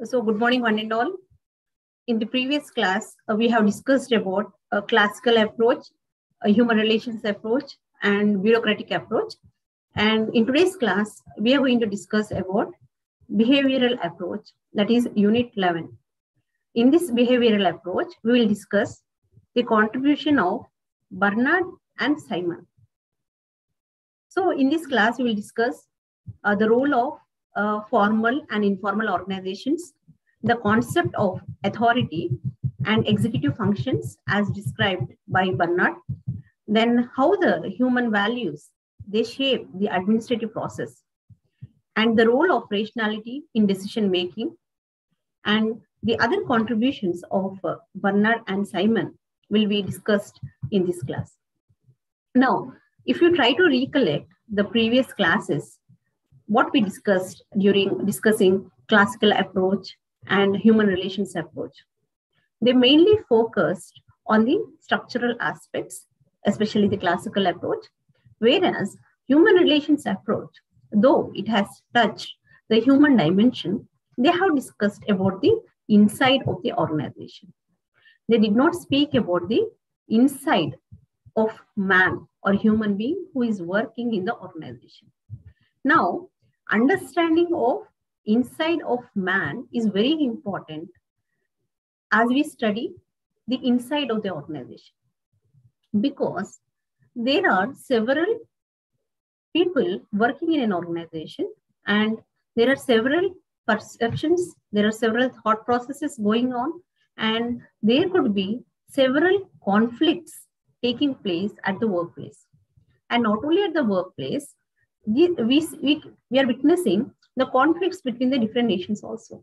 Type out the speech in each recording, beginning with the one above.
So good morning, one and all. In the previous class, we have discussed about a classical approach, a human relations approach, and bureaucratic approach. And in today's class, we are going to discuss about behavioral approach, that is Unit 11. In this behavioral approach, we will discuss the contribution of Bernard and Simon. So in this class, we will discuss the role of formal and informal organizations, the concept of authority and executive functions as described by Bernard, then how the human values, they shape the administrative process, and the role of rationality in decision making, and the other contributions of Bernard and Simon will be discussed in this class. Now, if you try to recollect the previous classes, what we discussed during discussing classical approach and human relations approach, they mainly focused on the structural aspects, especially the classical approach, whereas human relations approach, though it has touched the human dimension, they have discussed about the inside of the organization. They did not speak about the inside of man or human being who is working in the organization. Now, understanding of inside of man is very important as we study the inside of the organization, because there are several people working in an organization and there are several perceptions, there are several thought processes going on, and there could be several conflicts taking place at the workplace. And not only at the workplace, we are witnessing the conflicts between the different nations also.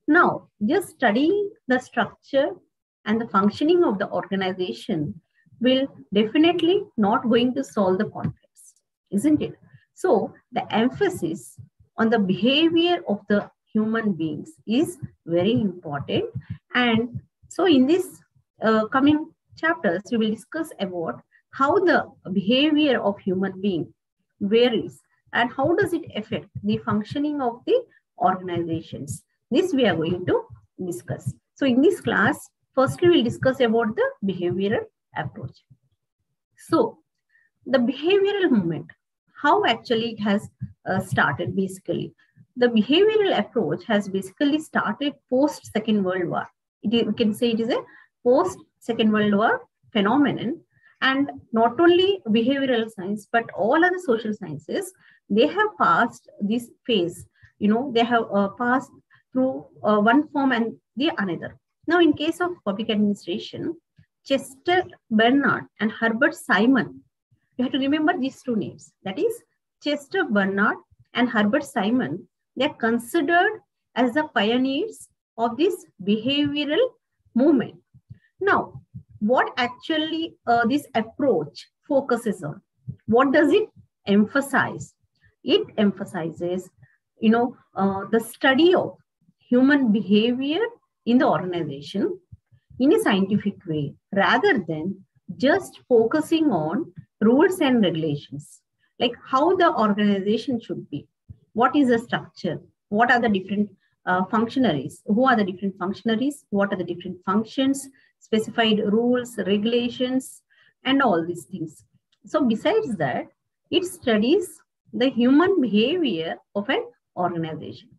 Now, just studying the structure and the functioning of the organization will definitely not going to solve the conflicts, isn't it? So the emphasis on the behavior of the human beings is very important. And so in this coming chapters, we will discuss about how the behavior of human being varies and how does it affect the functioning of the organizations. This we are going to discuss. So in this class, firstly we will discuss about the behavioral approach. So the behavioral movement, how actually it has started basically. The behavioral approach has basically started post Second World War. We can say it is a post Second World War phenomenon, and not only behavioral science but all other social sciences, they have passed this phase. They have passed through one form and the another. Now, in case of public administration, Chester Bernard and Herbert Simon, you have to remember these two names. That is Chester Bernard and Herbert Simon. They are considered as the pioneers of this behavioral movement. Now, what actually this approach focuses on? What does it emphasize? It emphasizes, the study of human behavior in the organization in a scientific way, rather than just focusing on rules and regulations, like how the organization should be. What is the structure? What are the different functionaries? Who are the different functionaries? What are the different functions? Specified rules, regulations, and all these things. So besides that, it studies the human behavior of an organization.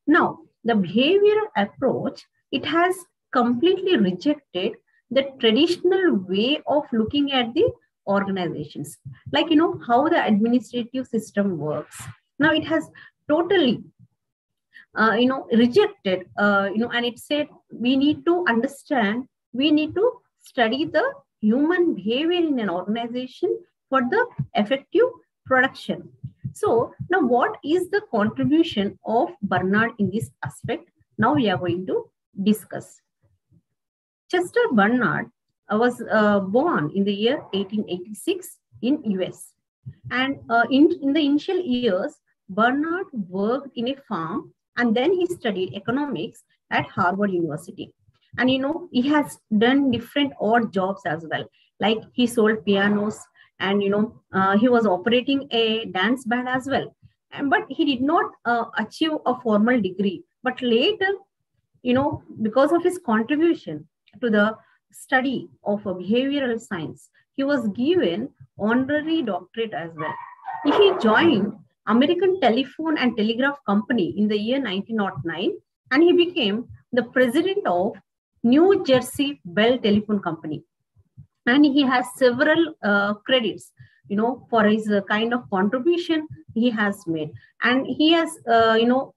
Now, the behavioral approach, it has completely rejected the traditional way of looking at the organizations. Like, how the administrative system works. Now, it has totally, rejected, and it said we need to understand, we need to study the human behavior in an organization for the effective production. So now what is the contribution of Bernard in this aspect? Now we are going to discuss. Chester Bernard was born in the year 1886 in US. And in the initial years, Bernard worked in a farm and then he studied economics at Harvard University. And he has done different odd jobs as well. Like he sold pianos, and he was operating a dance band as well. But he did not achieve a formal degree. But later because of his contribution to the study of behavioral science, he was given honorary doctorate as well. He joined American Telephone and Telegraph Company in the year 1909, and he became the president of New Jersey Bell Telephone Company. And he has several credits, for his kind of contribution he has made. And he has,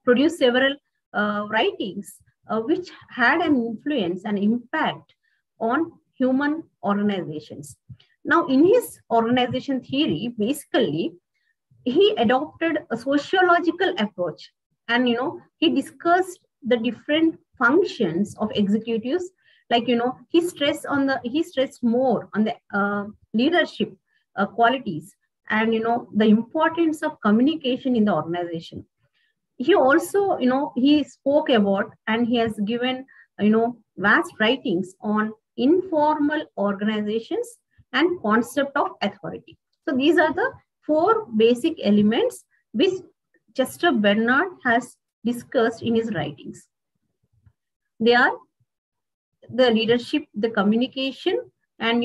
produced several writings which had an influence and impact on human organizations. Now, in his organization theory, basically, he adopted a sociological approach, and he discussed the different functions of executives. Like he stressed more on the leadership qualities, and the importance of communication in the organization. He also he spoke about, and he has given vast writings on informal organizations and concept of authority. So these are the 4 basic elements which Chester Bernard has discussed in his writings. They are the leadership, the communication, and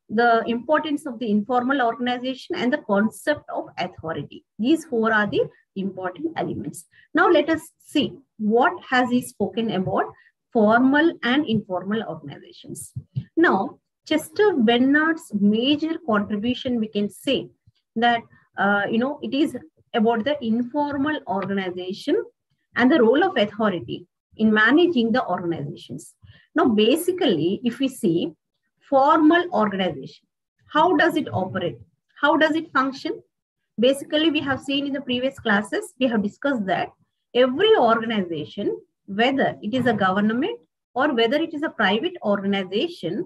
the importance of the informal organization and the concept of authority. These 4 are the important elements. Now let us see what has he spoken about formal and informal organizations. Now, Chester Bernard's major contribution, we can say that it is about the informal organization and the role of authority in managing the organizations. Now, basically, if we see formal organization, how does it operate? How does it function? Basically, we have seen in the previous classes, we have discussed that every organization, whether it is a government or whether it is a private organization,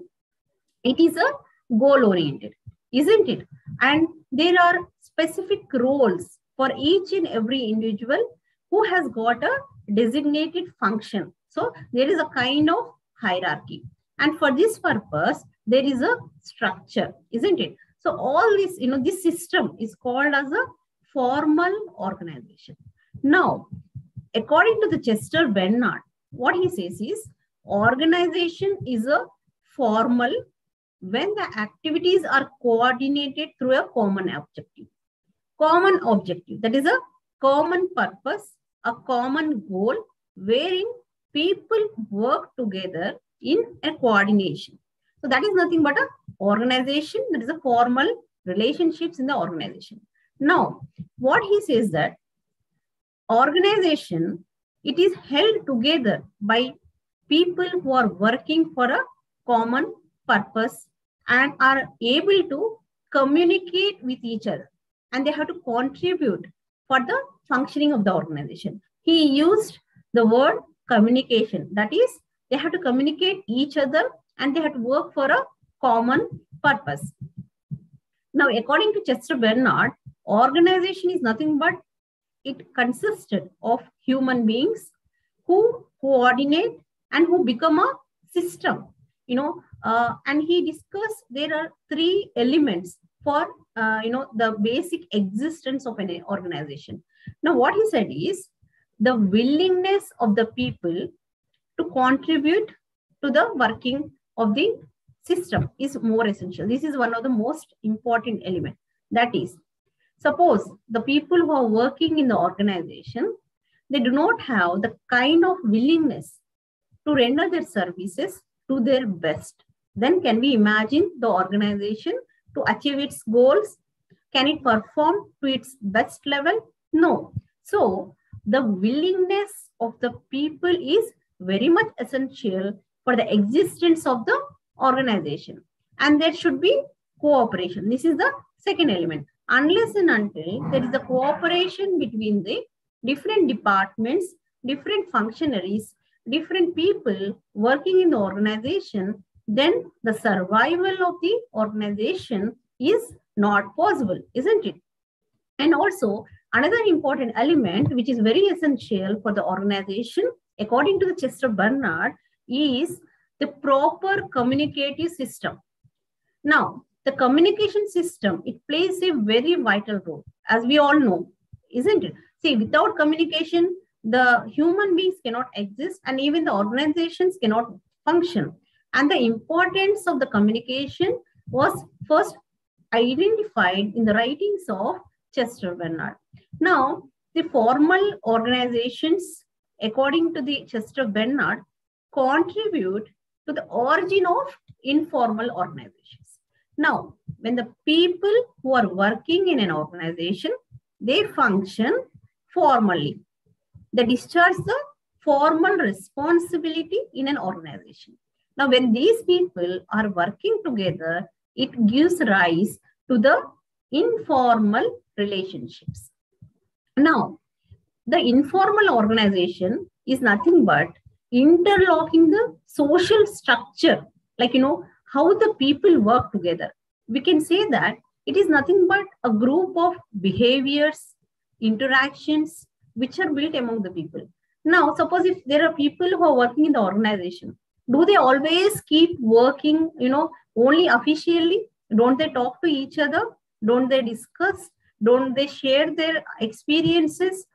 it is a goal-oriented, isn't it? And there are specific roles for each and every individual who has got a designated function. So there is a kind of hierarchy. And for this purpose, there is a structure, isn't it? So all this, this system is called as a formal organization. Now, according to the Chester Bernard, what he says is organization is a formal when the activities are coordinated through a common objective. Common objective, that is a common purpose, a common goal, wherein people work together in a coordination. So that is nothing but an organization, that is a formal relationships in the organization. Now, what he says that organization, it is held together by people who are working for a common purpose and are able to communicate with each other, and they have to contribute for the functioning of the organization. He used the word communication, that is, they have to communicate each other and they have to work for a common purpose. Now, according to Chester Bernard, organization is nothing but it consisted of human beings who coordinate and who become a system, and he discussed there are 3 elements for, the basic existence of an organization. Now, what he said is the willingness of the people to contribute to the working of the system is more essential. This is one of the most important elements. That is, suppose the people who are working in the organization, they do not have the kind of willingness to render their services to their best, then can we imagine the organization to achieve its goals? Can it perform to its best level? No. So the willingness of the people is very much essential for the existence of the organization. And there should be cooperation. This is the second element. Unless and until there is a cooperation between the different departments, different functionaries, different people working in the organization, then the survival of the organization is not possible, isn't it? And also, another important element which is very essential for the organization, according to the Chester Bernard, is the proper communicative system. Now, the communication system, it plays a very vital role, as we all know, isn't it? See, without communication, the human beings cannot exist and even the organizations cannot function. And the importance of the communication was first identified in the writings of Chester Bernard. Now, the formal organizations, according to the Chester Bernard, contribute to the origin of informal organizations. Now, when the people who are working in an organization, they function formally. They discharge the formal responsibility in an organization. Now, when these people are working together, it gives rise to the informal relationships. Now, the informal organization is nothing but interlocking the social structure, like, how the people work together. We can say that it is nothing but a group of behaviors, interactions, which are built among the people. Now, suppose if there are people who are working in the organization, do they always keep working, only officially? Don't they talk to each other? Don't they discuss? Don't they share their experiences?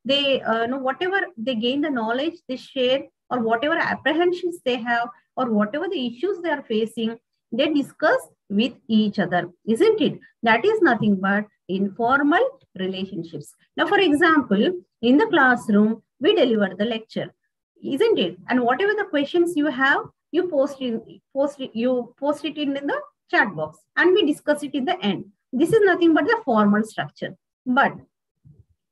They, whatever they gain the knowledge, they share, or whatever apprehensions they have, or whatever the issues they are facing, they discuss with each other, isn't it? That is nothing but informal relationships. Now, for example, in the classroom, we deliver the lecture, isn't it? And whatever the questions you have, you post it in the chat box, and we discuss it in the end. This is nothing but the formal structure. But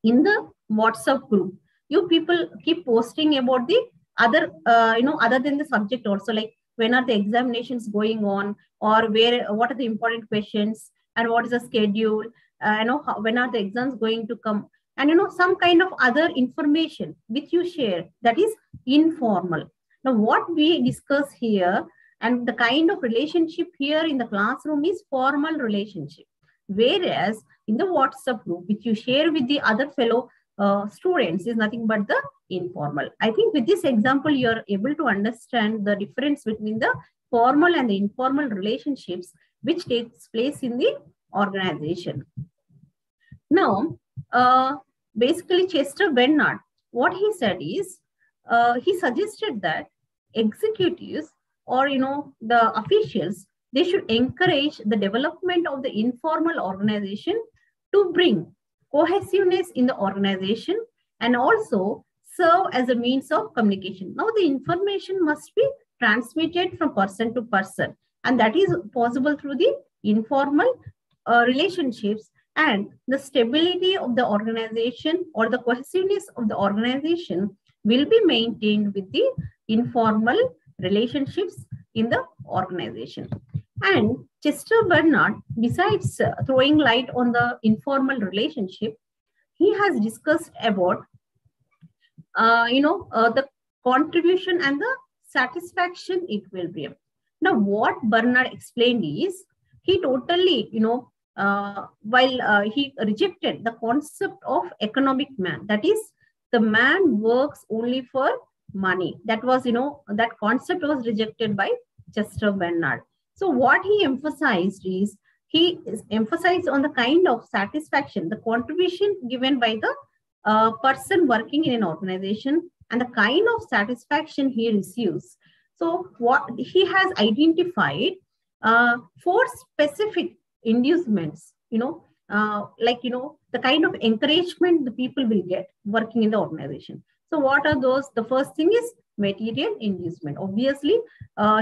in the WhatsApp group, you people keep posting about the other, other than the subject also, like when are the examinations going on, or what are the important questions, and what is the schedule, when are the exams going to come, and some kind of other information which you share, that is informal. Now, what we discuss here and the kind of relationship here in the classroom is formal relationship, whereas in the WhatsApp group, which you share with the other fellow students, is nothing but the informal. I think with this example, you are able to understand the difference between the formal and the informal relationships which takes place in the organization. Now, basically, Chester Bernard, what he said is, he suggested that executives or the officials, they should encourage the development of the informal organization to bring cohesiveness in the organization and also serve as a means of communication. Now, the information must be transmitted from person to person, and that is possible through the informal relationships, and the stability of the organization or the cohesiveness of the organization will be maintained with the informal relationships in the organization. And Chester Bernard, besides throwing light on the informal relationship, he has discussed about, the contribution and the satisfaction equilibrium. Now, what Bernard explained is, he totally, while he rejected the concept of economic man, that is, the man works only for money. That was, that concept was rejected by Chester Bernard. So what he emphasized is, he emphasized on the kind of satisfaction, the contribution given by the person working in an organization and the kind of satisfaction he receives. So what he has identified 4 specific inducements, the kind of encouragement the people will get working in the organization. So what are those? The first thing is material inducement. Obviously,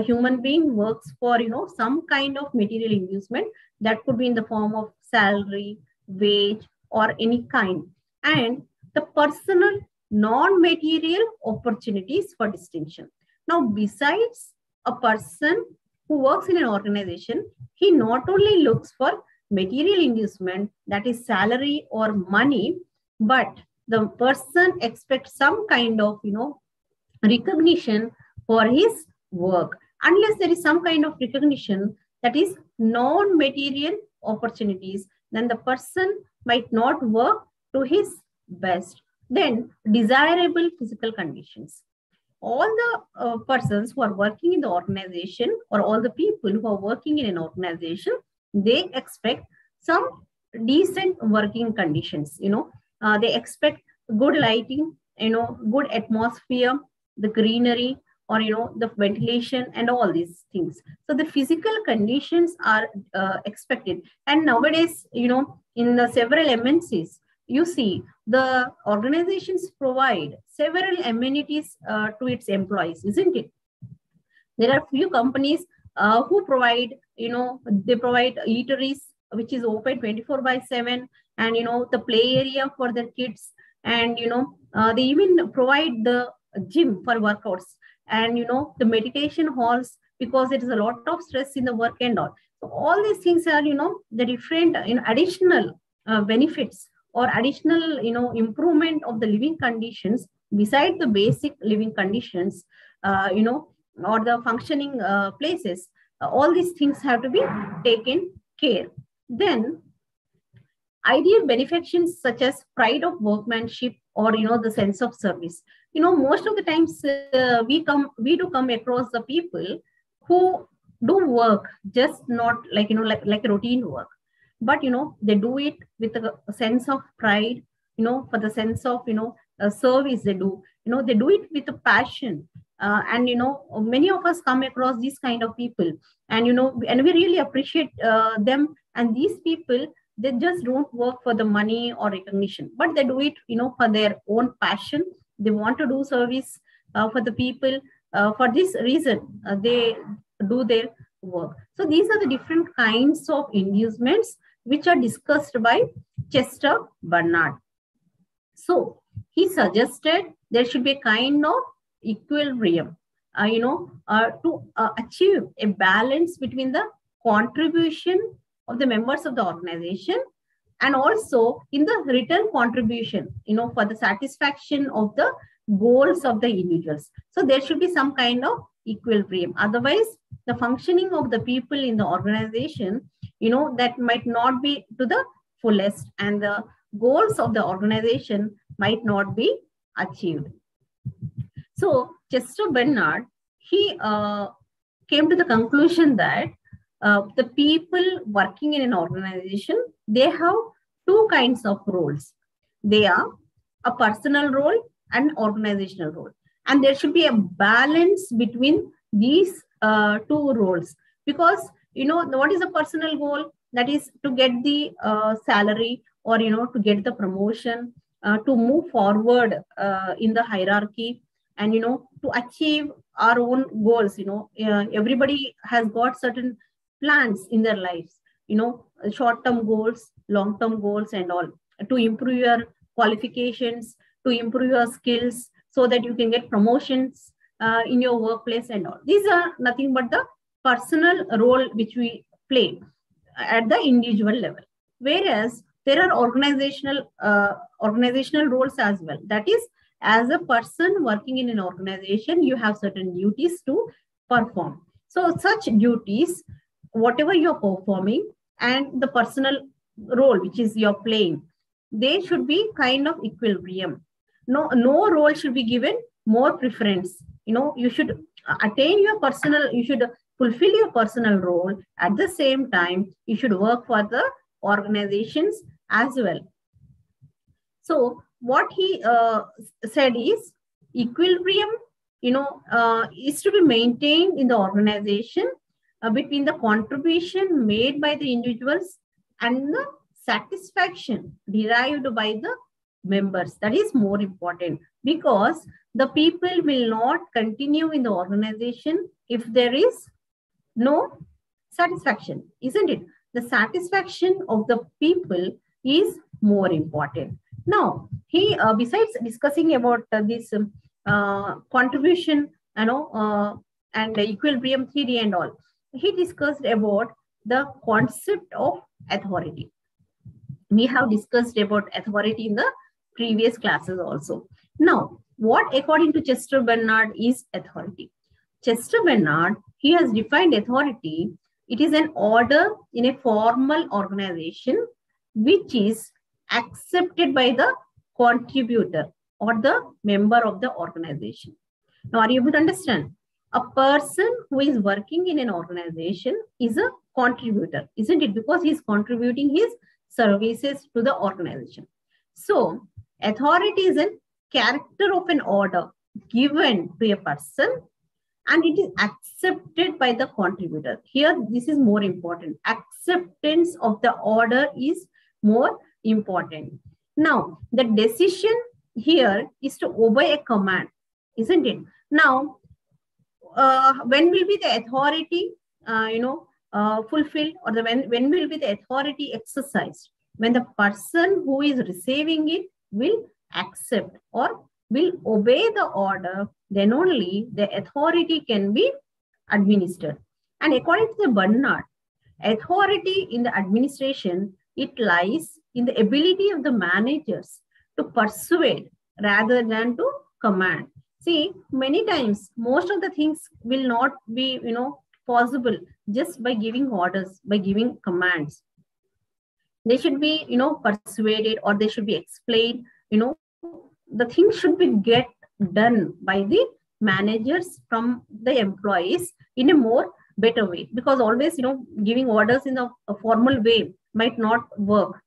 human being works for, some kind of material inducement that could be in the form of salary, wage, or any kind. And the personal non-material opportunities for distinction. Now, besides a person who works in an organization, he not only looks for material inducement, that is salary or money, but the person expects some kind of, recognition for his work. Unless there is some kind of recognition that is non-material opportunities, then the person might not work to his best. Then desirable physical conditions. All the persons who are working in the organization, or all the people who are working in an organization, they expect some decent working conditions. They expect good lighting, good atmosphere, the greenery, or the ventilation and all these things. So the physical conditions are expected. And nowadays, in the several MNCs, you see the organizations provide several amenities to its employees, isn't it? There are few companies who provide, they provide eateries which is open 24/7, and the play area for the kids, and they even provide the gym for workouts, and the meditation halls, because it is a lot of stress in the work and all. So all these things are the different additional benefits or additional improvement of the living conditions beside the basic living conditions, or the functioning places. All these things have to be taken care. Then ideal benefactions such as pride of workmanship, or the sense of service. Most of the times we do come across the people who do work just not like routine work, but they do it with a sense of pride, for the sense of service they do. They do it with a passion. And many of us come across these kind of people, and and we really appreciate them. And these people, they just don't work for the money or recognition, but they do it for their own passion. They want to do service for the people. For this reason they do their work. So these are the different kinds of inducements which are discussed by Chester Bernard. So he suggested there should be a kind of equilibrium, to achieve a balance between the contribution of the members of the organization and also in the return contribution, for the satisfaction of the goals of the individuals. So there should be some kind of equilibrium. Otherwise, the functioning of the people in the organization, that might not be to the fullest, and the goals of the organization might not be achieved. So Chester Bernard, he came to the conclusion that the people working in an organization, they have two kinds of roles. They are a personal role and organizational role. And there should be a balance between these two roles. Because, what is a personal goal? That is to get the salary, or, to get the promotion, to move forward in the hierarchy, and, to achieve our own goals. Everybody has got certain plans in their lives, short-term goals, long-term goals and all, to improve your qualifications, to improve your skills, so that you can get promotions in your workplace and all. These are nothing but the personal role which we play at the individual level. Whereas there are organizational roles as well. That is, as a person working in an organization, you have certain duties to perform. So such duties, whatever you're performing, and the personal role which is you're playing, they should be kind of equilibrium. No role should be given more preference. You should attain your personal, you should fulfill your personal role. At the same time, you should work for the organizations as well. So what he said is equilibrium, is to be maintained in the organization between the contribution made by the individuals and the satisfaction derived by the members. That is more important, because the people will not continue in the organization if there is no satisfaction, isn't it? The satisfaction of the people is more important. Now, he, besides discussing about this contribution, and the equilibrium theory and all, he discussed about the concept of authority. We have discussed about authority in the previous classes also. Now, what according to Chester Bernard is authority? Chester Bernard, he has defined authority. It is an order in a formal organization which is accepted by the contributor or the member of the organization. Now, are you able to understand? A person who is working in an organization is a contributor, isn't it? Because he is contributing his services to the organization. So, Authority is a character of an order given to a person and it is accepted by the contributor. Here, this is more important. Acceptance of the order is more important. Now, the decision here is to obey a command, isn't it? Now, when will be the authority, fulfilled, or when will be the authority exercised? When the person who is receiving it will accept or will obey the order, then only the authority can be administered. And according to the Bernard, authority in the administration, it lies in the ability of the managers to persuade rather than to command. See, many times, most of the things will not be, possible just by giving orders, by giving commands. They should be, persuaded, or they should be explained, the things should be get done by the managers from the employees in a more better way, because always, giving orders in a formal way might not work.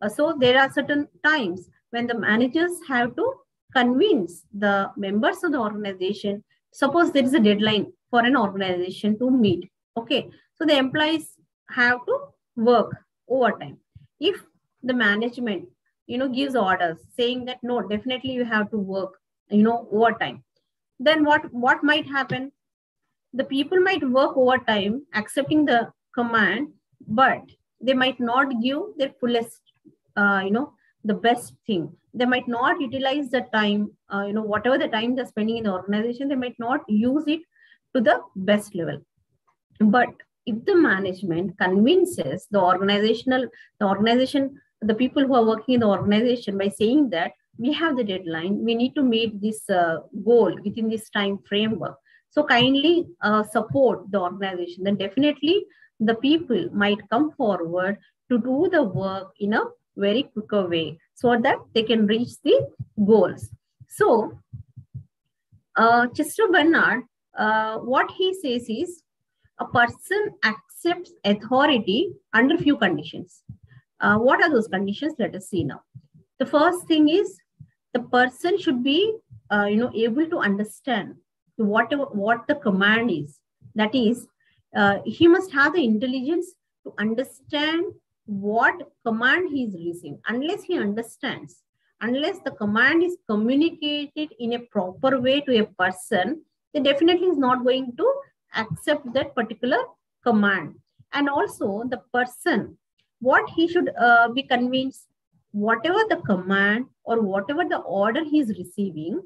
So there are certain times when the managers have to convince the members of the organization. Suppose there is a deadline for an organization to meet. Okay. So the employees have to work overtime. If the management, gives orders saying that, no, definitely you have to work, overtime, then what might happen? The people might work overtime, accepting the command, but they might not give their fullest, the best thing. They might not utilize the time, whatever the time they're spending in the organization, they might not use it to the best level. But if the management convinces the organization, the people who are working in the organization by saying that we have the deadline, we need to meet this goal within this time framework, so kindly support the organization, then definitely the people might come forward to do the work in a very quicker way so that they can reach the goals. So Chester Bernard, what he says is, a person accepts authority under few conditions. What are those conditions? Let us see now. The first thing is, the person should be, able to understand what the command is. That is, he must have the intelligence to understand what command he is receiving. Unless he understands, unless the command is communicated in a proper way to a person, then definitely is not going to accept that particular command. And also the person, what he should be convinced, whatever the command or whatever the order he is receiving,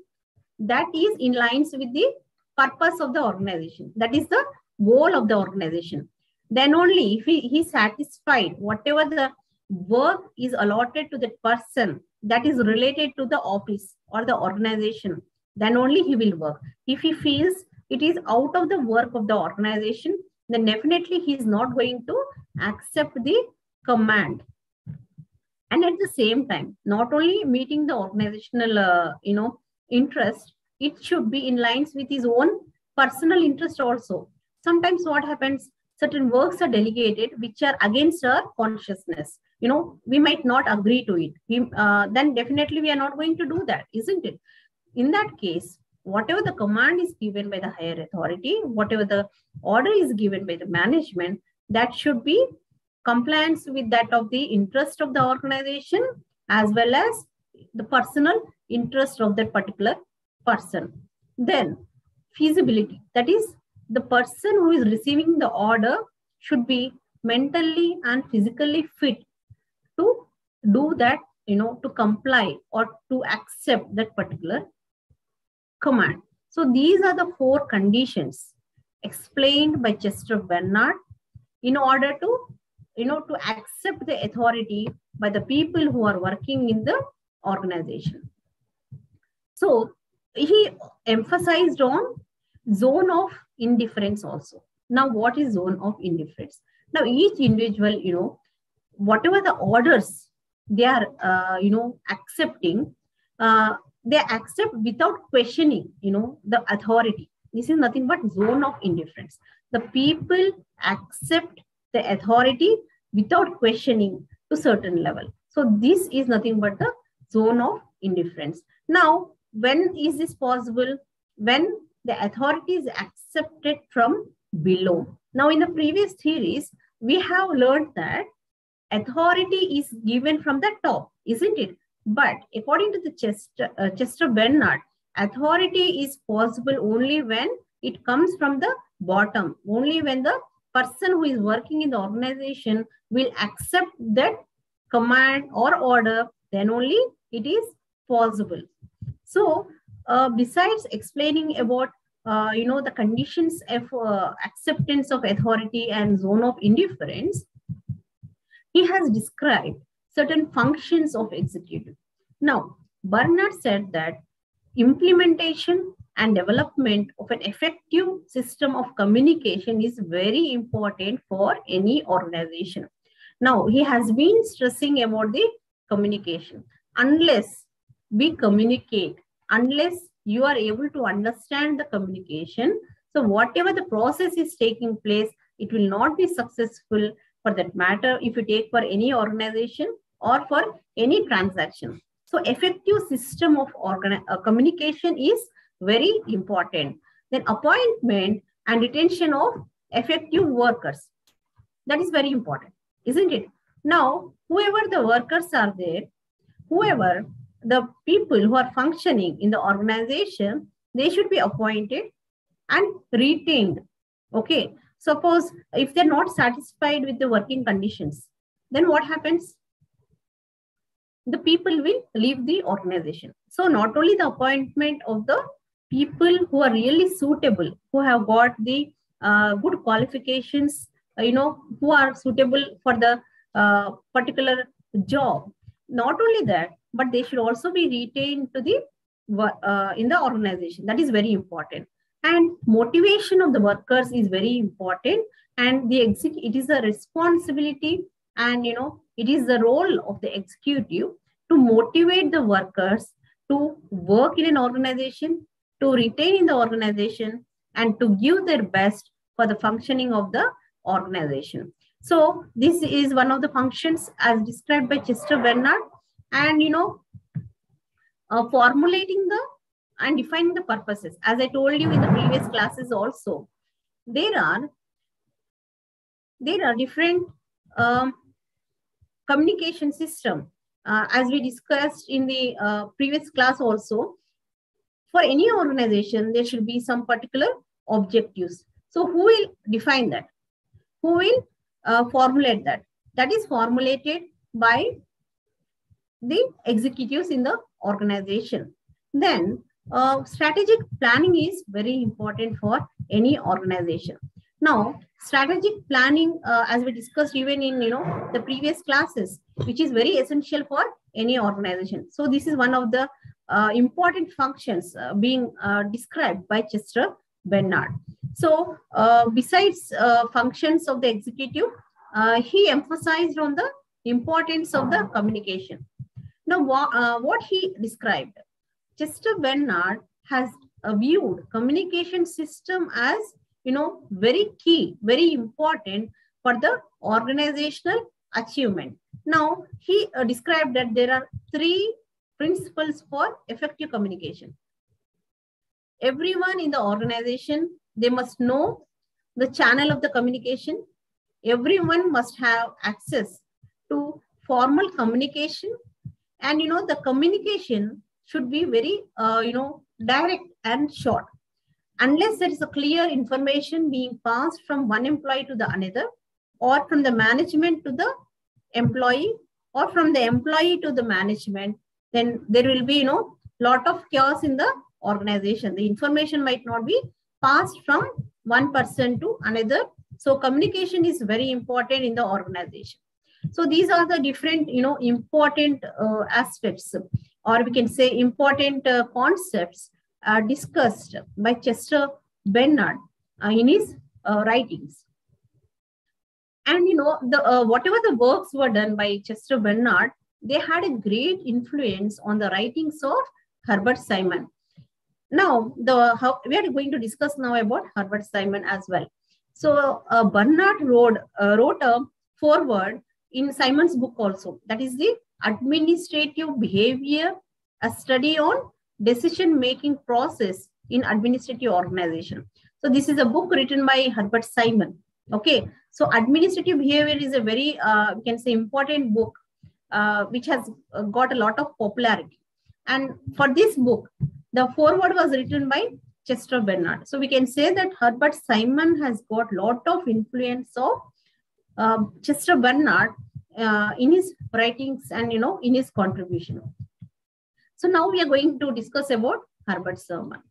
that is in lines with the purpose of the organization. That is the goal of the organization. Then only if he is satisfied, whatever the work is allotted to that person that is related to the office or the organization, then only he will work. If he feels it is out of the work of the organization, then definitely he is not going to accept the command. And at the same time, not only meeting the organizational, interest, it should be in lines with his own personal interest also. Sometimes what happens, certain works are delegated which are against our consciousness. We might not agree to it. Then definitely we are not going to do that, isn't it? In that case, whatever the command is given by the higher authority, whatever the order is given by the management, that should be compliance with that of the interest of the organization as well as the personal interest of that particular person. Then feasibility, that is, the person who is receiving the order should be mentally and physically fit to do that, to comply or to accept that particular command. So these are the 4 conditions explained by Chester Bernard in order to, to accept the authority by the people who are working in the organization. So he emphasized on zone of indifference also. Now, what is zone of indifference? Now, each individual, whatever the orders they are, accepting, they accept without questioning, the authority. This is nothing but zone of indifference. The people accept the authority without questioning to certain level. So this is nothing but the zone of indifference. Now, when is this possible? When the authority is accepted from below. Now, in the previous theories, we have learned that authority is given from the top, isn't it? But according to the Chester Bernard, authority is possible only when it comes from the bottom, only when the person who is working in the organization will accept that command or order, then only it is possible. So, besides explaining about the conditions of acceptance of authority and zone of indifference, he has described certain functions of executive. Now, Bernard said that implementation and development of an effective system of communication is very important for any organization. Now, he has been stressing about the communication. Unless we communicate, unless you are able to understand the communication, so whatever the process is taking place, it will not be successful. For that matter, if you take for any organization or for any transaction. So effective system of communication is very important. Then appointment and retention of effective workers. That is very important, isn't it? Now, whoever the workers are there, whoever the people who are functioning in the organization, they should be appointed and retained. Okay. Suppose if they're not satisfied with the working conditions, then what happens? The people will leave the organization. So not only the appointment of the people who are really suitable, who have got the good qualifications, who are suitable for the particular job. Not only that, but they should also be retained to the in the organization. That is very important. And motivation of the workers is very important. And it is a responsibility, and it is the role of the executive to motivate the workers to work in an organization, to retain in the organization, and to give their best for the functioning of the organization. So this is one of the functions as described by Chester Bernard. And formulating and defining the purposes. As I told you in the previous classes also, there are different communication system. As we discussed in the previous class also, for any organization, there should be some particular objectives. So who will define that? Who will formulate that? That is formulated by the executives in the organization. Then strategic planning is very important for any organization. Now, strategic planning, as we discussed even in the previous classes, which is very essential for any organization. So this is one of the important functions being described by Chester Bernard. So besides functions of the executive, he emphasized on the importance of the communication. Now, what he described, Chester Bernard has viewed communication system as very key, very important for the organizational achievement. Now, he described that there are 3 principles for effective communication. Everyone in the organization, they must know the channel of the communication. Everyone must have access to formal communication. And the communication should be very direct and short. Unless there is a clear information being passed from one employee to the another, or from the management to the employee, or from the employee to the management, then there will be lot of chaos in the organization. The information might not be passed from one person to another. So communication is very important in the organization. So these are the different important aspects, or we can say important concepts discussed by Chester Bernard in his writings. And whatever the works were done by Chester Bernard, they had a great influence on the writings of Herbert Sermon. Now, we are going to discuss now about Herbert Sermon as well. So Bernard wrote a foreword in Simon's book also. That is the Administrative Behavior a study on decision-making process in administrative organization. So this is a book written by Herbert Sermon. Okay, so administrative behavior is a very, we can say, important book, which has got a lot of popularity. And for this book, the foreword was written by Chester Bernard. So we can say that Herbert Sermon has got a lot of influence of Chester Bernard in his writings and, in his contribution. So now we are going to discuss about Herbert Sermon.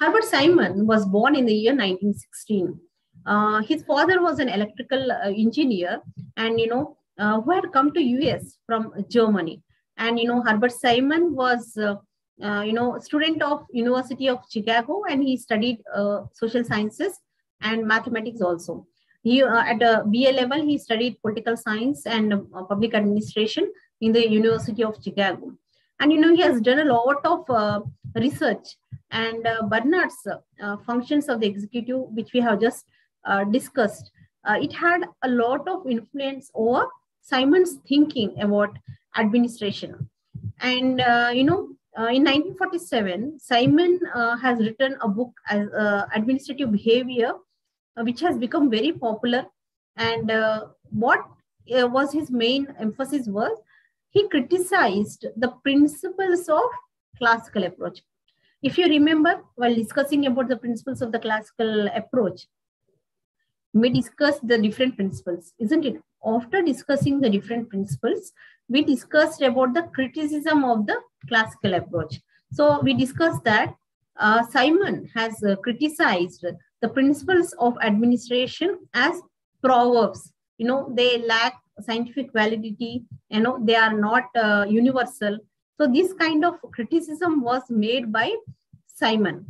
Herbert Sermon was born in the year 1916. His father was an electrical engineer, and who had come to US from Germany. And Herbert Sermon was student of University of Chicago, and he studied social sciences and mathematics also. He at a BA level, he studied political science and public administration in the University of Chicago. And he has done a lot of research, and Bernard's functions of the executive, which we have just discussed, it had a lot of influence over Sermon's thinking about administration. And in 1947, Sermon has written a book as Administrative Behavior, which has become very popular. And what was his main emphasis was, he criticized the principles of classical approach. If you remember, while discussing about the principles of the classical approach, we discussed the different principles, isn't it? After discussing the different principles, we discussed about the criticism of the classical approach. So we discussed that Sermon has criticized the principles of administration as proverbs. They lack scientific validity, they are not universal. So this kind of criticism was made by Sermon.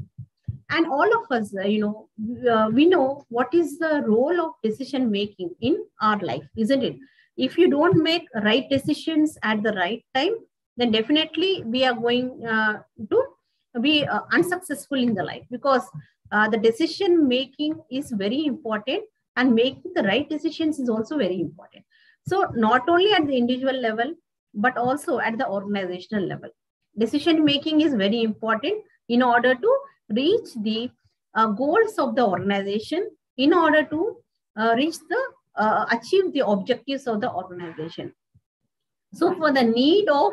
And all of us, we know what is the role of decision making in our life, isn't it? If you don't make right decisions at the right time, then definitely we are going to be unsuccessful in the life, because the decision making is very important, and making the right decisions is also very important. So not only at the individual level, but also at the organizational level, decision making is very important in order to reach the goals of the organization, in order to achieve the objectives of the organization. So for the need of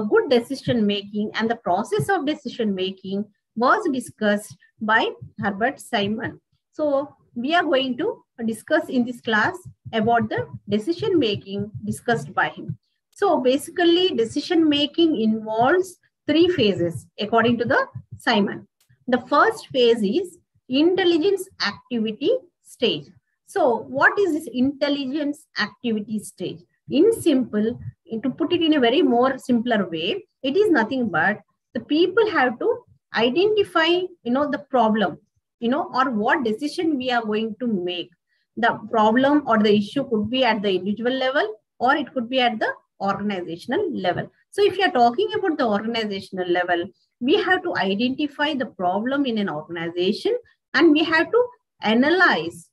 good decision making and the process of decision making was discussed by Herbert Sermon. So we are going to discuss in this class about the decision making discussed by him. So basically, decision making involves 3 phases according to the Sermon. The first phase is intelligence activity stage. So what is this intelligence activity stage? In simple, to put it in a very more simpler way, it is nothing but the people have to identify, the problem, or what decision we are going to make. The problem or the issue could be at the individual level, or it could be at the organizational level. So if you are talking about the organizational level, we have to identify the problem in an organization, and we have to analyze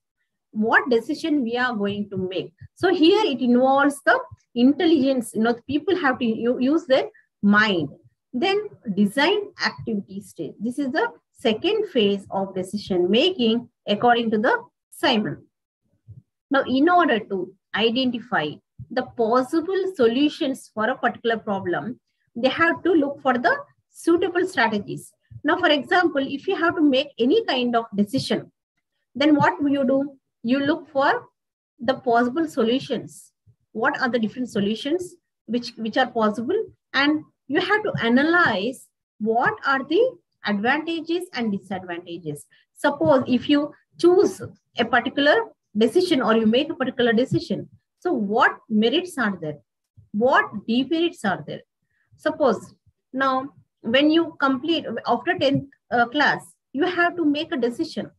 what decision we are going to make. So here it involves the intelligence, the people have to use their mind. Then design activity stage. This is the second phase of decision making according to the Sermon. Now, in order to identify the possible solutions for a particular problem, they have to look for the suitable strategies. Now, for example, if you have to make any kind of decision, then what will you do? You look for the possible solutions. What are the different solutions which are possible? And you have to analyze what are the advantages and disadvantages. Suppose if you choose a particular decision, or you make a particular decision, so what merits are there? What demerits are there? Suppose now, when you complete after 10th class, you have to make a decision.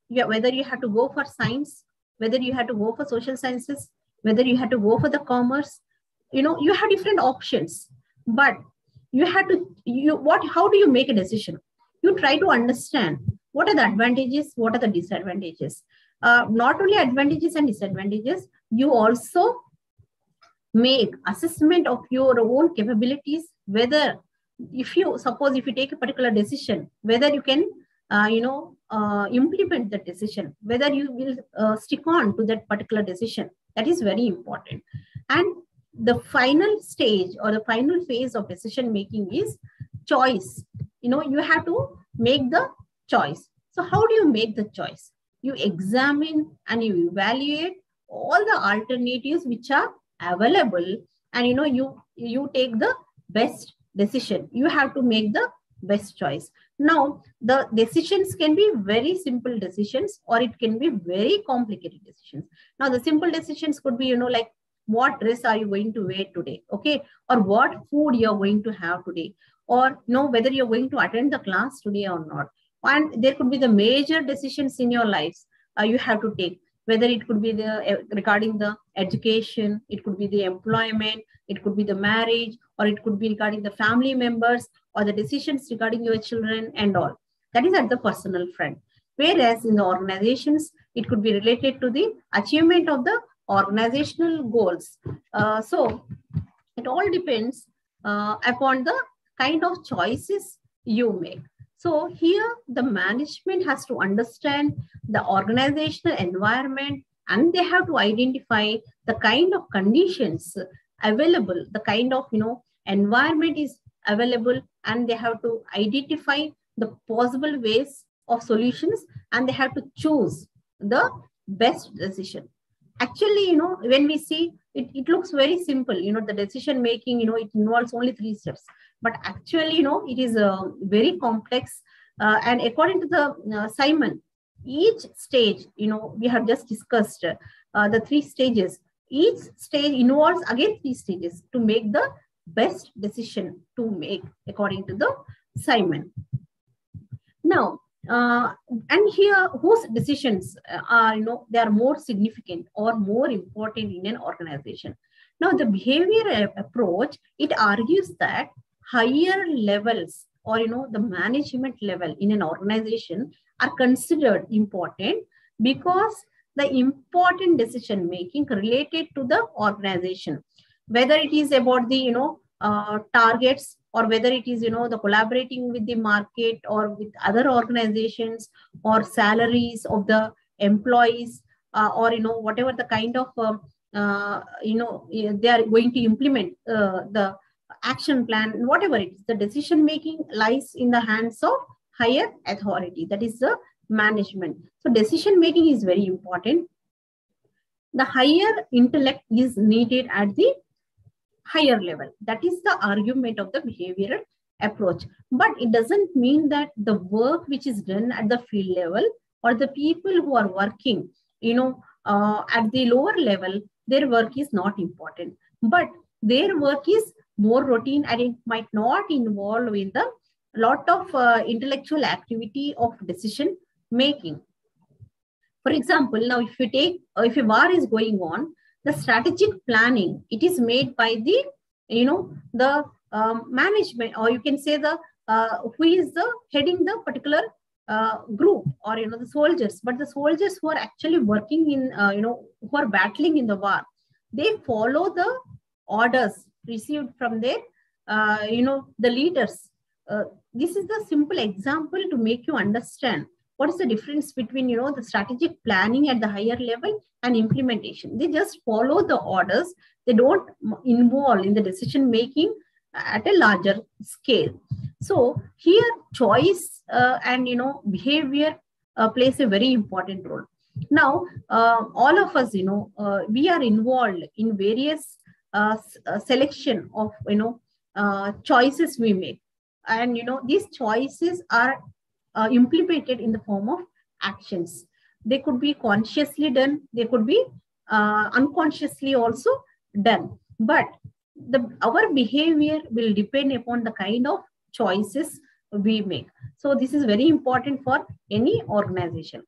Whether you have to go for science, whether you have to go for social sciences, whether you have to go for the commerce, you have different options. But you have to, how do you make a decision? You try to understand what are the advantages, what are the disadvantages. Not only advantages and disadvantages, you also make assessment of your own capabilities, whether if you take a particular decision, whether you can, implement the decision, whether you will stick on to that particular decision, that is very important. And the final stage or the final phase of decision making is choice. You have to make the choice. So how do you make the choice? You examine and you evaluate all the alternatives which are available, and you take the best decision. You have to make the best choice. Now, the decisions can be very simple decisions, or it can be very complicated decisions. Now, the simple decisions could be, like what dress are you going to wear today? Okay. Or what food you're going to have today, or whether you're going to attend the class today or not. And there could be the major decisions in your lives you have to take, whether it could be regarding the education, it could be the employment, it could be the marriage, or it could be regarding the family members, or the decisions regarding your children and all. That is at the personal front. Whereas in the organizations, it could be related to the achievement of the organizational goals. So it all depends upon the kind of choices you make. So here the management has to understand the organizational environment, and they have to identify the kind of conditions available, the kind of environment is available, and they have to identify the possible ways of solutions, and they have to choose the best decision. Actually, when we see it, it looks very simple. The decision making, it involves only 3 steps. But actually, it is very complex. And according to the Simon, each stage, we have just discussed the 3 stages. Each stage involves again 3 stages to make the best decision to make according to the Simon. Now, and here whose decisions are, they are more significant or more important in an organization. Now, the behavior approach, it argues that higher levels or, the management level in an organization are considered important because the important decision making related to the organization, whether it is about the, targets, or whether it is, the collaborating with the market or with other organizations, or salaries of the employees, or, whatever the kind of, they are going to implement the action plan, whatever it is, the decision making lies in the hands of higher authority, that is the management. So decision making is very important. The higher intellect is needed at the higher level. That is the argument of the behavioral approach. But it doesn't mean that the work which is done at the field level, or the people who are working, at the lower level, their work is not important. But their work is more routine, and it might not involve in the lot of intellectual activity of decision making. For example, now if a war is going on, the strategic planning, it is made by the, the management, or you can say the, who is the heading the particular group, or, the soldiers. But the soldiers who are actually working in, who are battling in the war, they follow the orders received from their, the leaders. This is the simple example to make you understand what is the difference between, the strategic planning at the higher level and implementation. They just follow the orders. They don't involve in the decision making at a larger scale. So here choice and, behavior plays a very important role. Now, all of us, we are involved in various selection of, choices we make. And, these choices are implemented in the form of actions. They could be consciously done. They could be unconsciously also done. But our behavior will depend upon the kind of choices we make. So this is very important for any organization.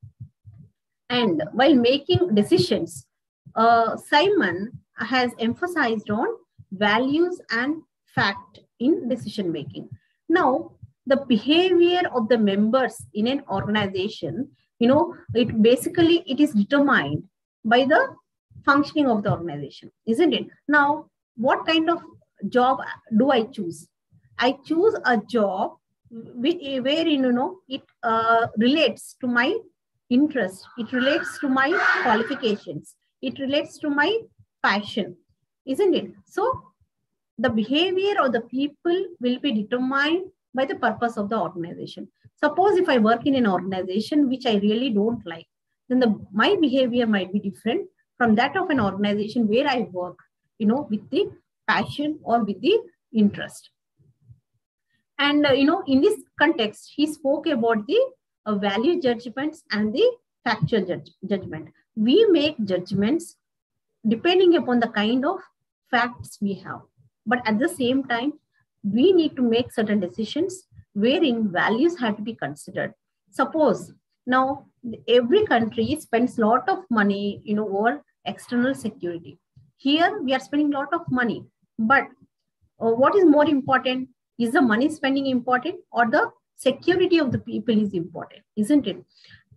And while making decisions, Simon has emphasized on values and fact in decision making. Now, the behavior of the members in an organization, it is determined by the functioning of the organization, isn't it? Now, what kind of job do I choose? I choose a job wherein, it relates to my interest, it relates to my qualifications, it relates to my passion, isn't it? So the behavior of the people will be determined by the purpose of the organization. Suppose if I work in an organization which I really don't like, then my behavior might be different from that of an organization where I work, with the passion or with the interest. And, in this context, he spoke about the value judgments and the factual judgment. We make judgments depending upon the kind of facts we have. But at the same time, we need to make certain decisions wherein values have to be considered. Suppose now every country spends a lot of money, over external security. Here we are spending a lot of money, but what is more important? Is the money spending important or the security of the people is important, isn't it?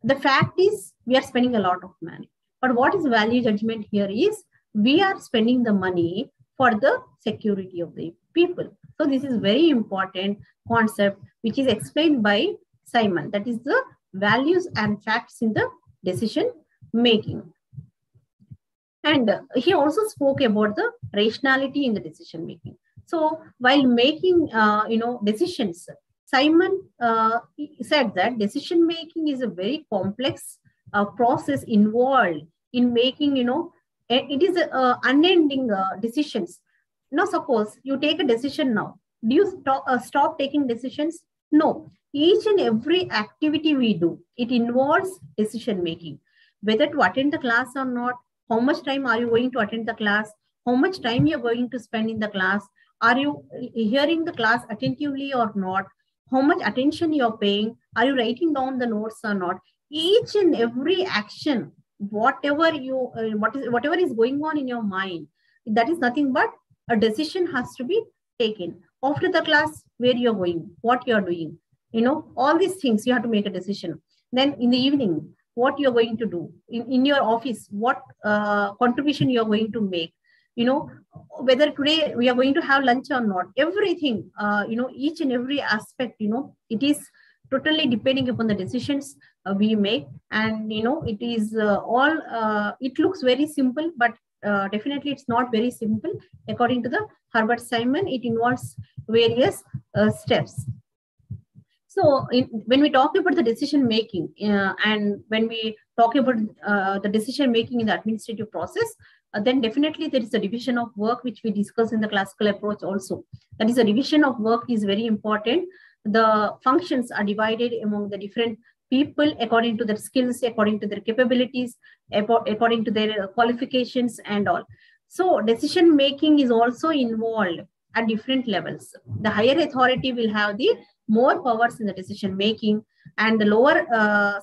The fact is we are spending a lot of money. But what is value judgment here is we are spending the money for the security of the people. So this is very important concept which is explained by Simon. That is the values and facts in the decision making. And he also spoke about the rationality in the decision making. So while making, decisions, Simon said that decision making is a very complex process involved in making, it is unending decisions. Now, suppose you take a decision now. Do you stop taking decisions? No. Each and every activity we do, it involves decision making. Whether to attend the class or not, how much time are you going to attend the class? How much time you're going to spend in the class? Are you hearing the class attentively or not? How much attention you're paying? Are you writing down the notes or not? Each and every action, whatever is going on in your mind, that is nothing but a decision has to be taken. After the class, where you're going, what you're doing, all these things you have to make a decision. Then in the evening, what you're going to do in your office, what contribution you're going to make, whether today we are going to have lunch or not, everything, each and every aspect, it is totally depending upon the decisions we make. And, it is it looks very simple, but definitely it's not very simple. According to the Herbert Sermon, it involves various steps. So when we talk about the decision making and when we talk about the decision making in the administrative process, then definitely there is a division of work which we discuss in the classical approach also. That is, a division of work is very important. The functions are divided among the different people according to their skills, according to their capabilities, according to their qualifications and all. So decision making is also involved at different levels. The higher authority will have the more powers in the decision making, and the lower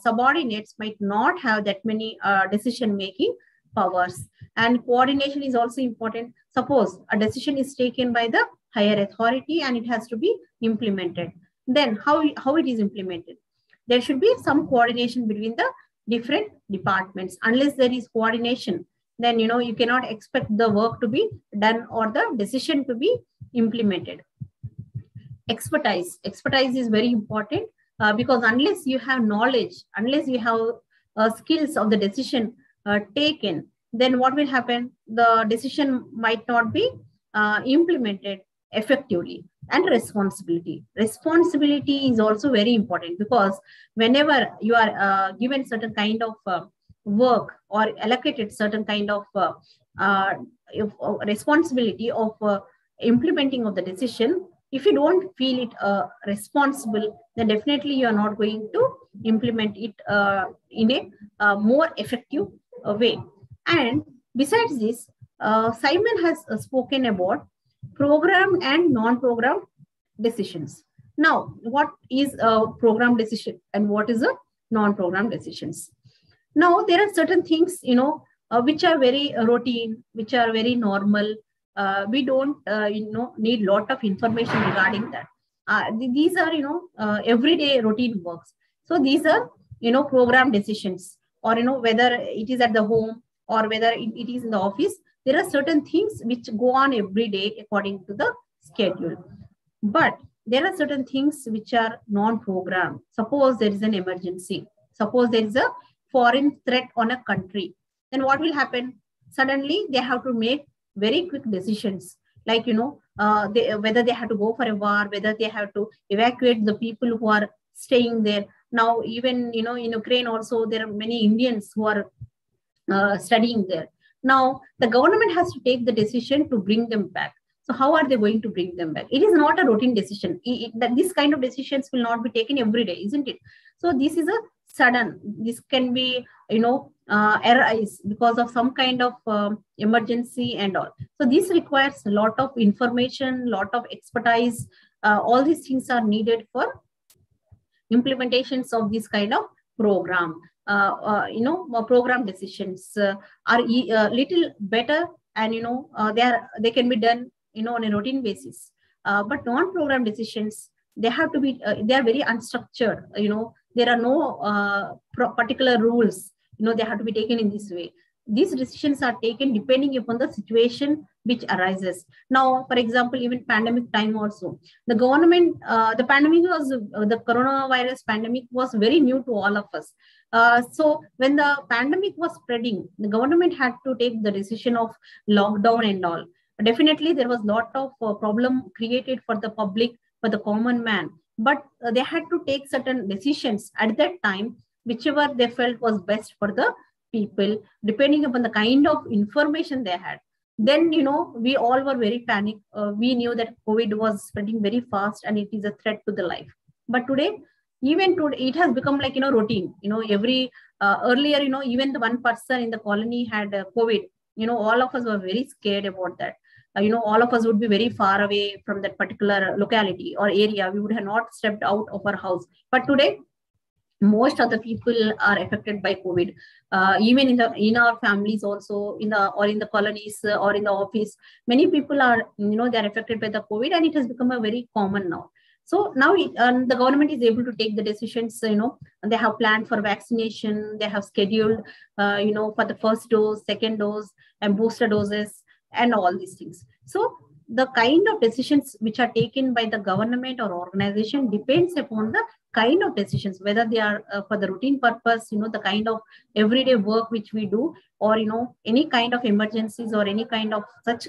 subordinates might not have that many decision making powers. And coordination is also important. Suppose a decision is taken by the higher authority and it has to be implemented. Then how it is implemented? There should be some coordination between the different departments. Unless there is coordination, then you cannot expect the work to be done or the decision to be implemented. Expertise is very important because unless you have knowledge, unless you have skills of the decision taken, then what will happen? The decision might not be implemented effectively. And responsibility is also very important, because whenever you are given certain kind of work or allocated certain kind of responsibility of implementing of the decision, if you don't feel it responsible, then definitely you are not going to implement it in a more effective way. And besides this, Simon has spoken about program and non-program decisions. Now, what is a program decision and what is a non-program decisions? Now, there are certain things, which are very routine, which are very normal. We don't, need a lot of information regarding that. These are, everyday routine works. So these are, program decisions, or, whether it is at the home or whether it is in the office. There are certain things which go on every day according to the schedule. But there are certain things which are non-programmed. Suppose there is an emergency. Suppose there is a foreign threat on a country. Then what will happen? Suddenly they have to make very quick decisions. Like, whether they have to go for a war, whether they have to evacuate the people who are staying there. Now, even, in Ukraine also, there are many Indians who are studying there. Now, the government has to take the decision to bring them back. So how are they going to bring them back? It is not a routine decision. This kind of decisions will not be taken every day, isn't it? So this is a sudden. This can be, arise because of some kind of emergency and all. So this requires a lot of information, lot of expertise. All these things are needed for implementations of this kind of program. Program decisions are little better, and they can be done on a routine basis. But non-program decisions, they have to be they are very unstructured. There are no particular rules. They have to be taken in this way. These decisions are taken depending upon the situation which arises. Now, for example, even pandemic time also, the government, the pandemic was, the coronavirus pandemic was very new to all of us. So when the pandemic was spreading, the government had to take the decision of lockdown and all. Definitely, there was a lot of problem created for the public, for the common man. But they had to take certain decisions at that time, whichever they felt was best for the people, depending upon the kind of information they had. Then, we all were very panicked. We knew that COVID was spreading very fast and it is a threat to the life. But today, even today, it has become like, routine. Every earlier, even the one person in the colony had COVID. All of us were very scared about that. All of us would be very far away from that particular locality or area. We would have not stepped out of our house. But today, most of the people are affected by COVID. Even in our families also, in the colonies or in the office, many people are, they are affected by the COVID, and it has become a very common now. So now the government is able to take the decisions. They have planned for vaccination. They have scheduled, for the first dose, second dose, and booster doses, and all these things. So the kind of decisions which are taken by the government or organization depends upon the kind of decisions, whether they are for the routine purpose, the kind of everyday work which we do, or, any kind of emergencies or any kind of such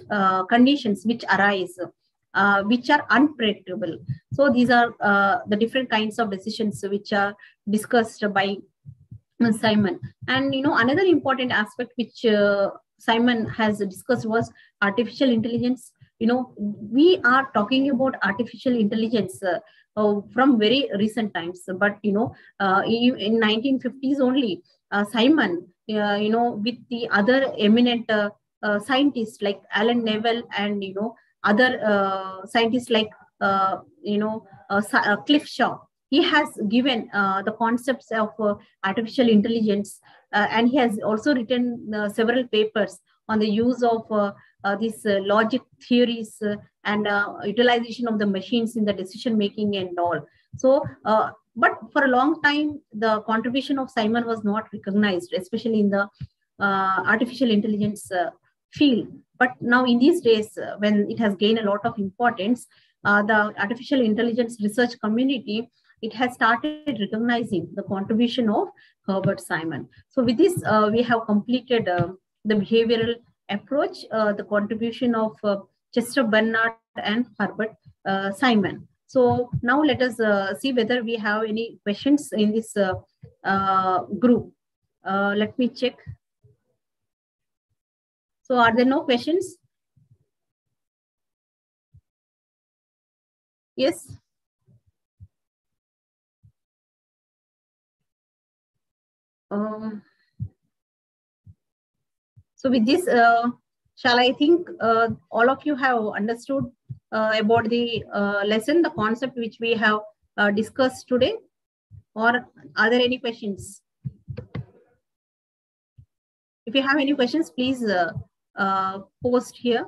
conditions which arise, which are unpredictable. So these are the different kinds of decisions which are discussed by Simon. And, another important aspect which Simon has discussed was artificial intelligence. We are talking about artificial intelligence from very recent times, but in 1950s only, Simon, with the other eminent scientists like Alan Neville and other scientists like Cliff Shaw, he has given the concepts of artificial intelligence, and he has also written several papers on the use of these logic theories and utilization of the machines in the decision making and all. So, but for a long time, the contribution of Simon was not recognized, especially in the artificial intelligence field. But now in these days, when it has gained a lot of importance, the artificial intelligence research community, it has started recognizing the contribution of Herbert Simon. So with this, we have completed the behavioral approach, the contribution of Chester Bernard and Herbert Simon. So now let us see whether we have any questions in this group. Let me check. So are there no questions? Yes. So with this, shall I think all of you have understood about the lesson, the concept which we have discussed today, or are there any questions? If you have any questions, please post here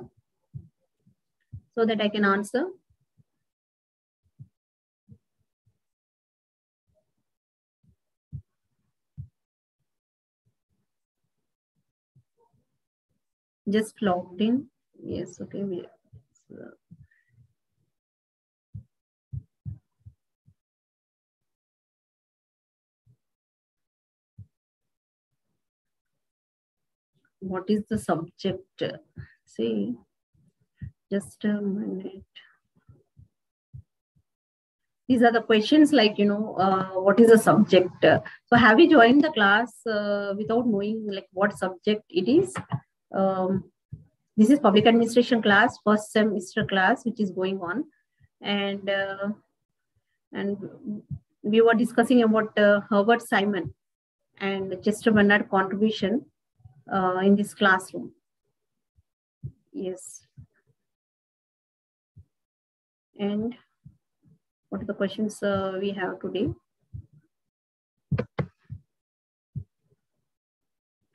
so that I can answer. Just logged in. Yes, okay. what is the subject? See, just a minute. These are the questions like, what is the subject? So have you joined the class without knowing like what subject it is? This is public administration class, first semester class, which is going on. And we were discussing about Herbert Sermon and Chester Bernard contribution in this classroom. Yes. And what are the questions we have today?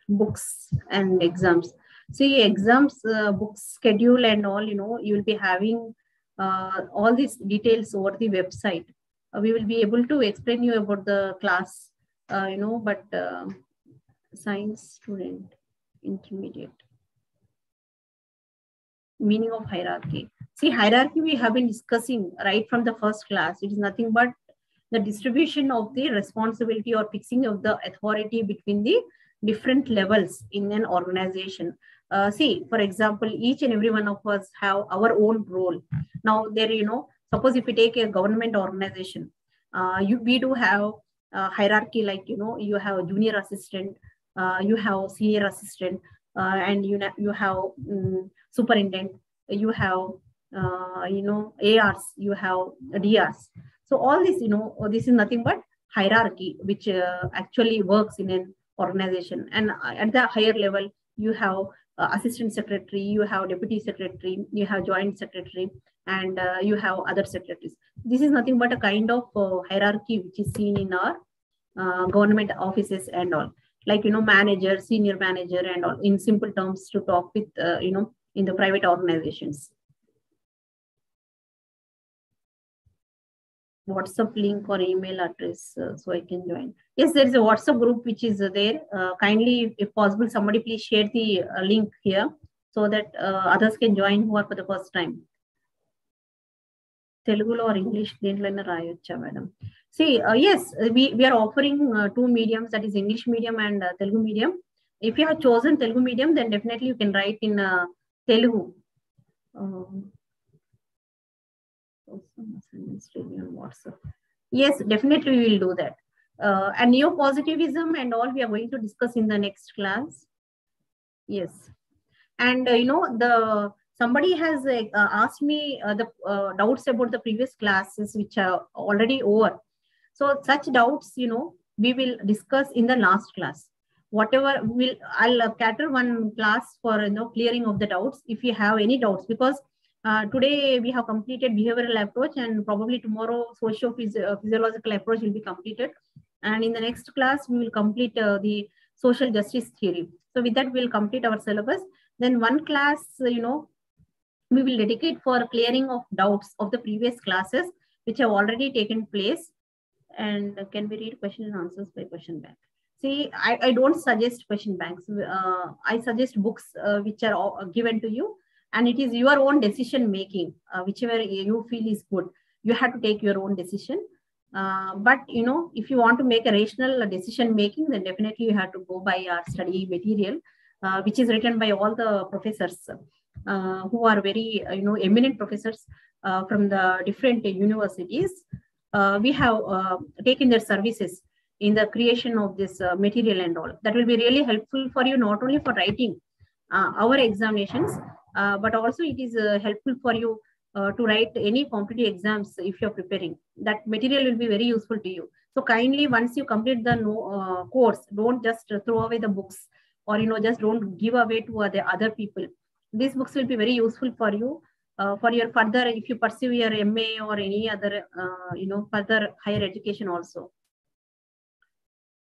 Books and exams. See, exams, books schedule and all, you will be having all these details over the website. We will be able to explain you about the class, but science student, intermediate. Meaning of hierarchy. See, hierarchy we have been discussing right from the first class. It is nothing but the distribution of the responsibility or fixing of the authority between the different levels in an organization. See, for example, each and every one of us have our own role. Now there, suppose if we take a government organization, we do have hierarchy, like, you have a junior assistant, you have senior assistant, and you have superintendent, you have ARs, you have DRs. So all this, this is nothing but hierarchy, which actually works in an organization. And at the higher level, you have assistant secretary, you have deputy secretary, you have joint secretary, and you have other secretaries. This is nothing but a kind of hierarchy which is seen in our government offices and all. Like, manager, senior manager, and all, in simple terms to talk with, in the private organizations. WhatsApp link or email address so I can join. Yes, there is a WhatsApp group which is there. Kindly, if possible, somebody please share the link here so that others can join who are for the first time. Telugu or English, madam. See, yes, we are offering two mediums, that is English medium and Telugu medium. If you have chosen Telugu medium, then definitely you can write in Telugu. Yes, definitely we will do that. And neo-positivism and all we are going to discuss in the next class. Yes. And somebody has asked me the doubts about the previous classes which are already over. So such doubts, we will discuss in the last class. Whatever I'll cater one class for clearing of the doubts if you have any doubts, because today we have completed behavioral approach, and probably tomorrow socio-physiological approach will be completed. And in the next class, we will complete the social justice theory. So with that, we'll complete our syllabus. Then one class, we will dedicate for clearing of doubts of the previous classes, which have already taken place. And can we read question and answers by question bank? See, I don't suggest question banks. I suggest books which are given to you, and it is your own decision making, whichever you feel is good. You have to take your own decision. But, if you want to make a rational decision making, then definitely you have to go by our study material, which is written by all the professors who are very, eminent professors from the different universities. We have taken their services in the creation of this material and all. That will be really helpful for you, not only for writing our examinations, but also it is helpful for you to write any competitive exams if you're preparing. That material will be very useful to you. So kindly, once you complete the course, don't just throw away the books, or just don't give away to the other people. These books will be very useful for you for your further, if you pursue your MA or any other further higher education also.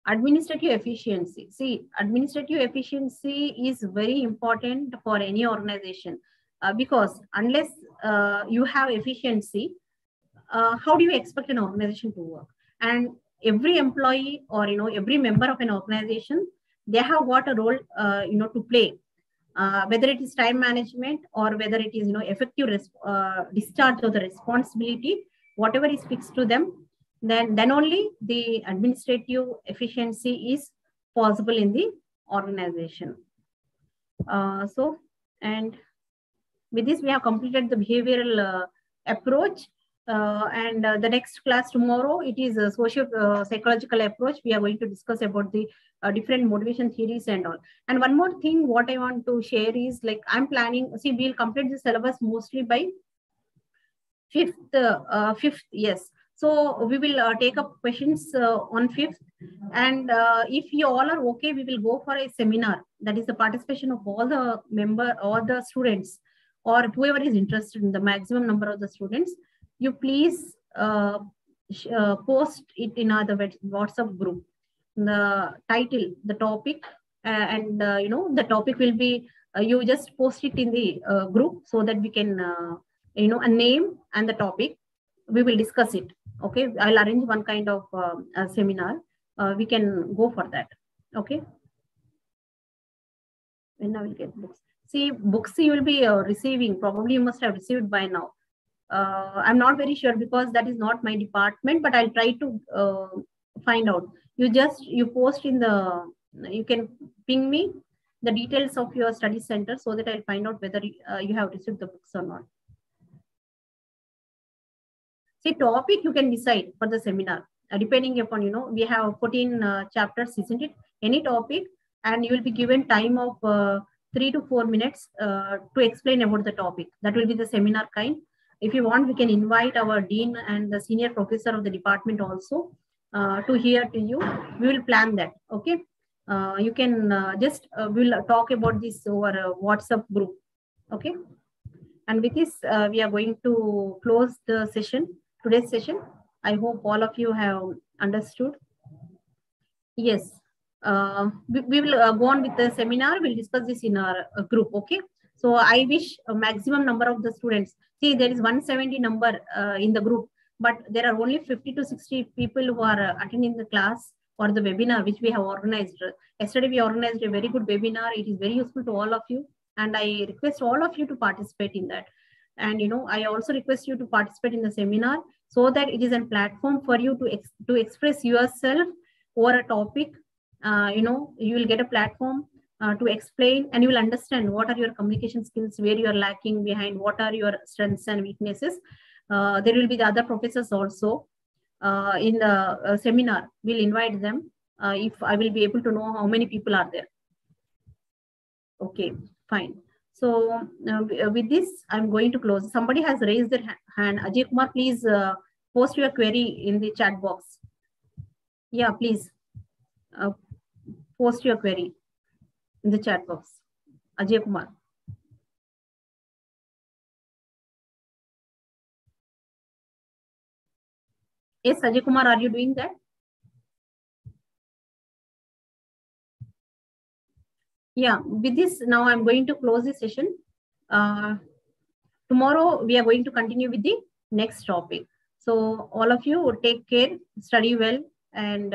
Administrative efficiency. See, administrative efficiency is very important for any organization because unless you have efficiency, how do you expect an organization to work? And every employee or every member of an organization, they have got a role to play, whether it is time management or whether it is effective discharge of the responsibility, whatever is fixed to them. Then only the administrative efficiency is possible in the organization. And with this, we have completed the behavioral approach. The next class tomorrow, it is a psychological approach. We are going to discuss about the different motivation theories and all. And one more thing, what I want to share is, like, I'm planning, see, we'll complete the syllabus mostly by 5th, yes. So we will take up questions on 5th. And if you all are okay, we will go for a seminar. That is the participation of all the students, or whoever is interested in the maximum number of the students. You please post it in the WhatsApp group. The title, the topic, and the topic will be, you just post it in the group so that we can, a name and the topic. We will discuss it. Okay, I'll arrange one kind of a seminar. We can go for that. Okay. When I will get books. See, books you will be receiving. Probably you must have received by now. I'm not very sure because that is not my department, but I'll try to find out. You post in the, you can ping me the details of your study center so that I'll find out whether you have received the books or not. See, topic you can decide for the seminar, depending upon, we have 14 chapters, isn't it? Any topic, and you will be given time of 3 to 4 minutes to explain about the topic. That will be the seminar kind. If you want, we can invite our dean and the senior professor of the department also to hear to you. We will plan that. Okay. You can we'll talk about this over a WhatsApp group. Okay. And with this, we are going to close the session, today's session. I hope all of you have understood. Yes. We will go on with the seminar. We'll discuss this in our group. Okay. So I wish a maximum number of the students. See, there is 170 number in the group, but there are only 50 to 60 people who are attending the class or the webinar, which we have organized. Yesterday, we organized a very good webinar. It is very useful to all of you. And I request all of you to participate in that. And, I also request you to participate in the seminar so that it is a platform for you to express yourself over a topic. You will get a platform to explain, and you will understand what are your communication skills, where you are lacking behind, what are your strengths and weaknesses. There will be the other professors also in the seminar. We'll invite them if I will be able to know how many people are there. Okay, fine. So with this, I'm going to close. Somebody has raised their hand. Ajay Kumar, please post your query in the chat box. Yeah, please post your query in the chat box. Ajay Kumar. Yes, Ajay Kumar, are you doing that? Yeah, with this, now I'm going to close the session. Tomorrow, we are going to continue with the next topic. So all of you take care, study well, and